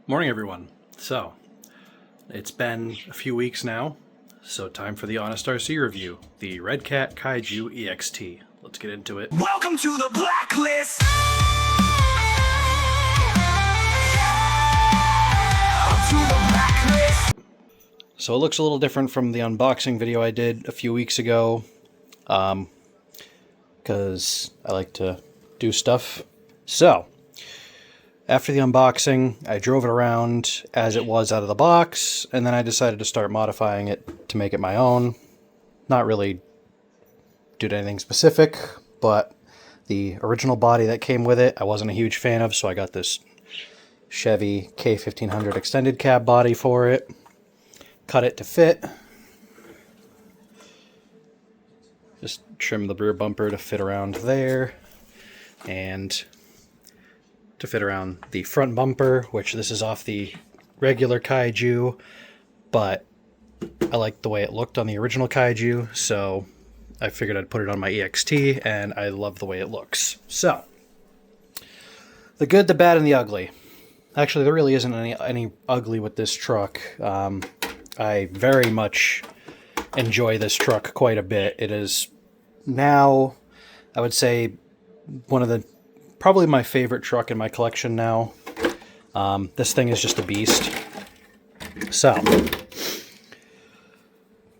Morning, everyone. So, it's been a few weeks now, so time for the Honest RC review, the Redcat Kaiju EXT. Let's get into it. Welcome to the blacklist. So it looks a little different from the unboxing video I did a few weeks ago, because I like to do stuff. So, after the unboxing, I drove it around as it was out of the box, and then I decided to start modifying it to make it my own. Not really did anything specific, but the original body that came with it, I wasn't a huge fan of, so I got this Chevy K1500 extended cab body for it. Cut it to fit. Just trim the rear bumper to fit around there, and to fit around the front bumper, which this is off the regular Kaiju, but I liked the way it looked on the original Kaiju, so I figured I'd put it on my EXT, and I love the way it looks. So, the good, the bad, and the ugly. Actually, there really isn't any ugly with this truck. I very much enjoy this truck quite a bit. It is now, I would say, probably my favorite truck in my collection now. This thing is just a beast. So,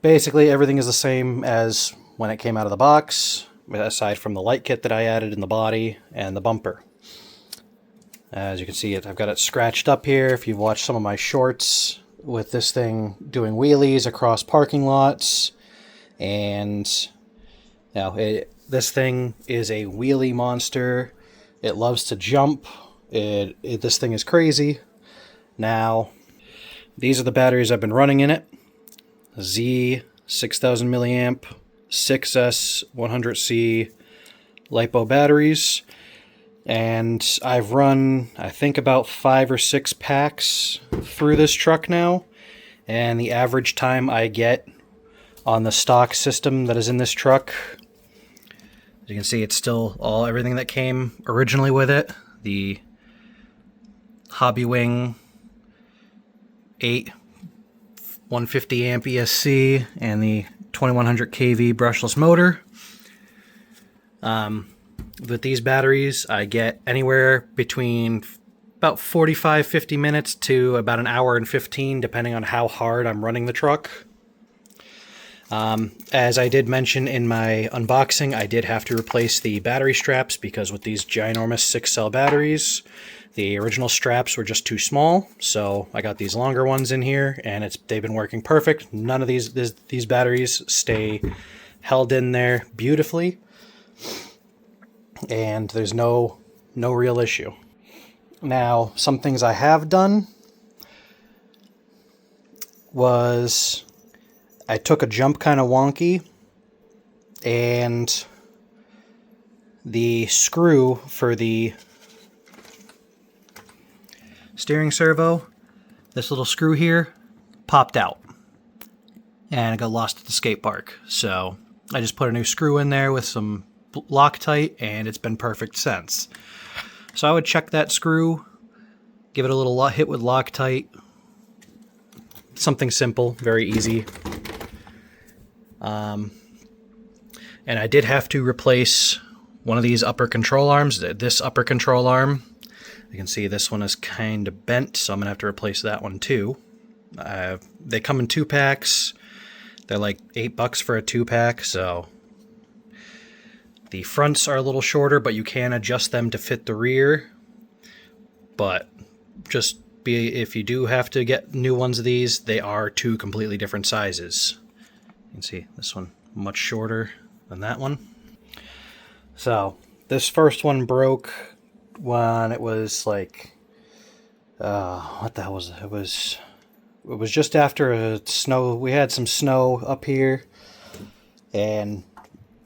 basically everything is the same as when it came out of the box, aside from the light kit that I added in the body and the bumper. As you can see, I've got it scratched up here. If you've watched some of my shorts with this thing doing wheelies across parking lots, and this thing is a wheelie monster. It loves to jump. This thing is crazy. Now, these are the batteries I've been running in it. Z 6000 milliamp 6S 100C LiPo batteries. And I've run, I think, about 5 or 6 packs through this truck now. And the average time I get on the stock system that is in this truck, as you can see, it's still everything that came originally with it. The Hobby Wing 8 150 amp ESC and the 2100 kV brushless motor. With these batteries, I get anywhere between about 45-50 minutes to about an hour and 15, depending on how hard I'm running the truck. As I did mention in my unboxing, I did have to replace the battery straps because with these ginormous 6-cell batteries, the original straps were just too small, so I got these longer ones in here, and they've been working perfect. None of these batteries stay held in there beautifully, and there's no real issue. Now, some things I have done was I took a jump kind of wonky, and the screw for the steering servo, this little screw here, popped out, and it got lost at the skate park. So I just put a new screw in there with some Loctite, and it's been perfect since. So I would check that screw, give it a little hit with Loctite. Something simple, very easy. And I did have to replace one of these upper control arms, this upper control arm. You can see this one is kind of bent, so I'm going to have to replace that one too. They come in 2 packs. They're like $8 for a 2-pack, so the fronts are a little shorter, but you can adjust them to fit the rear. But if you do have to get new ones of these, they are 2 completely different sizes. You can see this one much shorter than that one. So this first one broke when it was like, what the hell was it? It was just after a snow. We had some snow up here, and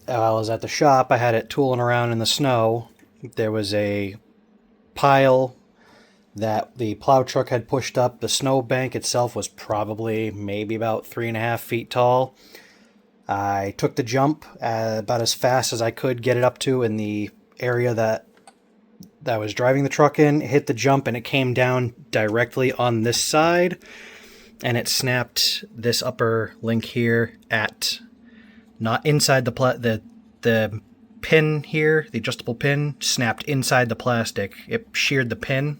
while I was at the shop, I had it tooling around in the snow. There was a pile that the plow truck had pushed up. The snow bank itself was probably maybe about 3.5 feet tall. I took the jump about as fast as I could get it up to in the area that that I was driving the truck in, hit the jump, and it came down directly on this side, and it snapped this upper link here at, not inside the pin here, the adjustable pin, snapped inside the plastic. It sheared the pin.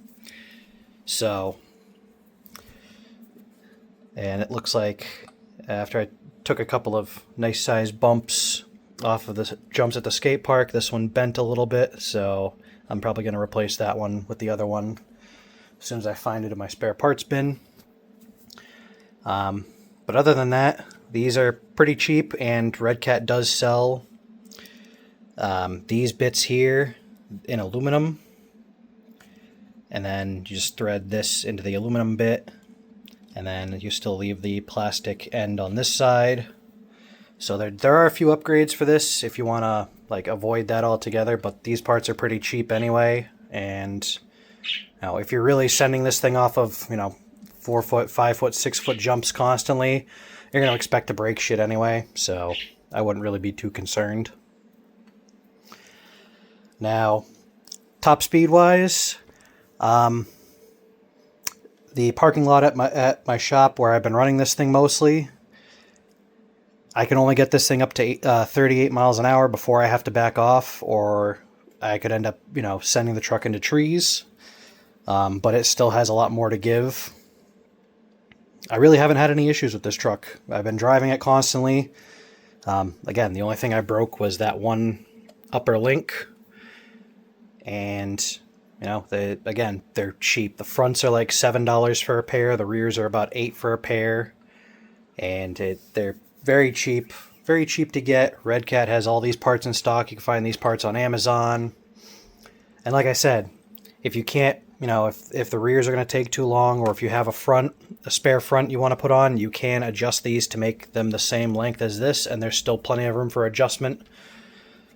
So, and it looks like after I took a couple of nice sized bumps off of the jumps at the skate park, this one bent a little bit, so I'm probably going to replace that one with the other one as soon as I find it in my spare parts bin. But other than that, these are pretty cheap, and Redcat does sell these bits here in aluminum, and then you just thread this into the aluminum bit, and then you still leave the plastic end on this side. So there are a few upgrades for this if you want to like avoid that altogether, but these parts are pretty cheap anyway. And if you're really sending this thing off of 4 foot, 5 foot, 6 foot jumps constantly, you're going to expect to break shit anyway, so I wouldn't really be too concerned. Now, top speed wise, the parking lot at my shop where I've been running this thing mostly, I can only get this thing up to 38 miles an hour before I have to back off, or I could end up sending the truck into trees. But it still has a lot more to give. I really haven't had any issues with this truck. I've been driving it constantly. Again, the only thing I broke was that one upper link. And, they're cheap. The fronts are like $7 for a pair. The rears are about $8 for a pair. And they're very cheap to get. Redcat has all these parts in stock. You can find these parts on Amazon. And like I said, if you can't, if the rears are going to take too long, or if you have a spare front you want to put on, you can adjust these to make them the same length as this, and there's still plenty of room for adjustment.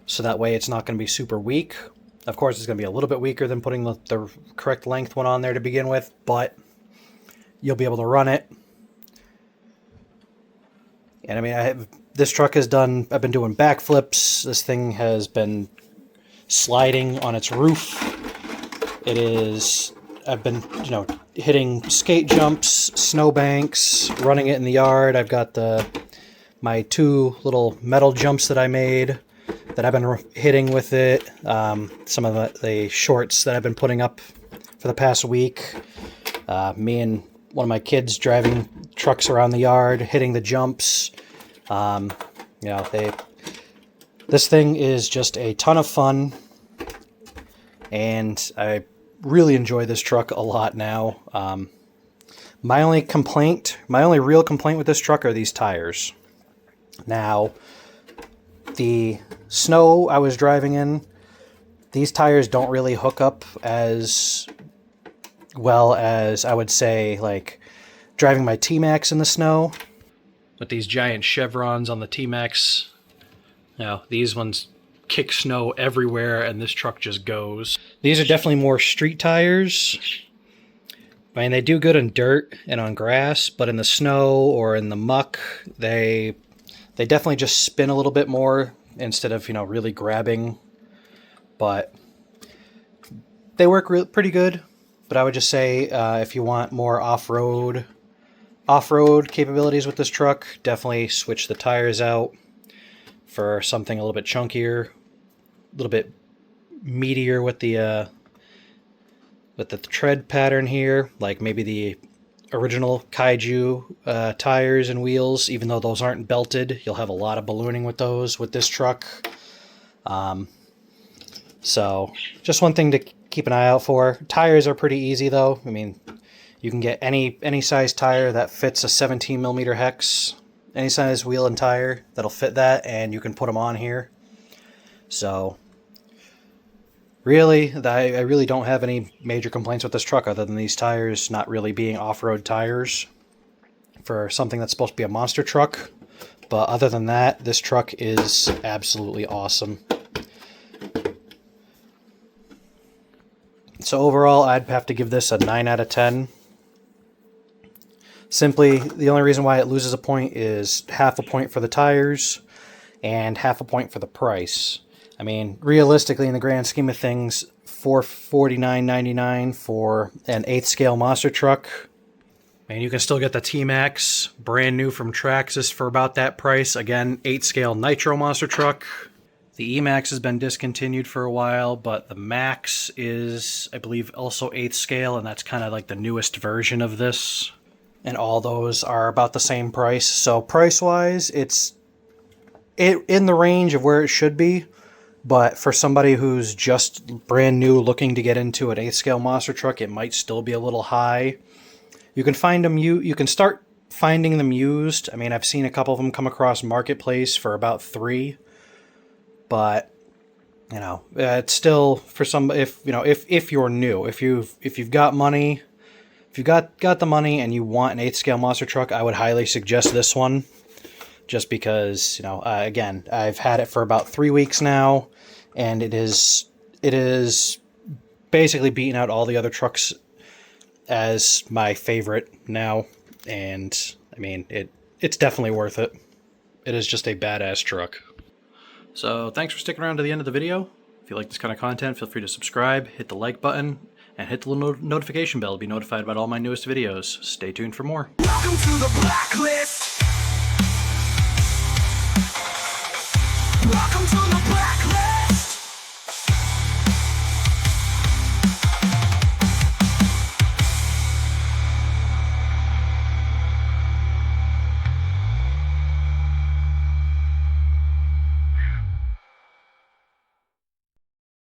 So that way it's not going to be super weak. Of course, it's going to be a little bit weaker than putting the correct length one on there to begin with, but you'll be able to run it. And I mean, this truck has I've been doing backflips. This thing has been sliding on its roof. I've been, hitting skate jumps, snowbanks, running it in the yard. I've got my 2 little metal jumps that I made that I've been hitting with it. Some of the shorts that I've been putting up for the past week. Me and one of my kids driving trucks around the yard, hitting the jumps. This thing is just a ton of fun, and I really enjoy this truck a lot now. My only real complaint with this truck are these tires. Now, the snow I was driving in, these tires don't really hook up as well as I would say like driving my T-Max in the snow. With these giant chevrons on the T-Max, these ones kick snow everywhere, and this truck just goes. These are definitely more street tires. I mean, they do good in dirt and on grass, but in the snow or in the muck, they definitely just spin a little bit more instead of, really grabbing. But they work pretty good. But I would just say if you want more off-road capabilities with this truck, definitely switch the tires out for something a little bit chunkier, a little bit meatier with the tread pattern here, like maybe the original Kaiju tires and wheels. Even though those aren't belted, you'll have a lot of ballooning with those with this truck. So just one thing to keep an eye out for. Tires are pretty easy though. I mean, you can get any size tire that fits a 17 millimeter hex, any size wheel and tire that'll fit that, and you can put them on here. So really, I really don't have any major complaints with this truck other than these tires not really being off-road tires for something that's supposed to be a monster truck. But other than that, this truck is absolutely awesome. So overall, I'd have to give this a 9 out of 10. Simply, the only reason why it loses a point is half a point for the tires and half a point for the price. I mean, realistically, in the grand scheme of things, $449.99 for an 8th scale monster truck. And you can still get the T-Max brand new from Traxxas for about that price. Again, 8th scale nitro monster truck. The E-Max has been discontinued for a while, but the Max is, I believe, also 8th scale, and that's kind of like the newest version of this. And all those are about the same price. So price-wise, it's in the range of where it should be. But for somebody who's just brand new looking to get into an 8th scale monster truck, it might still be a little high. You can find them, you can start finding them used. I mean, I've seen a couple of them come across Marketplace for about $3. But, you know, it's still for some, if you're new, if you've got money, if you got the money and you want an 8th scale monster truck, I would highly suggest this one. Just because, again, I've had it for about 3 weeks now, and it is basically beating out all the other trucks as my favorite now. And I mean, it's definitely worth it. It is just a badass truck. So thanks for sticking around to the end of the video. If you like this kind of content, feel free to subscribe, hit the like button, and hit the little notification bell to be notified about all my newest videos. Stay tuned for more. Welcome to the blacklist.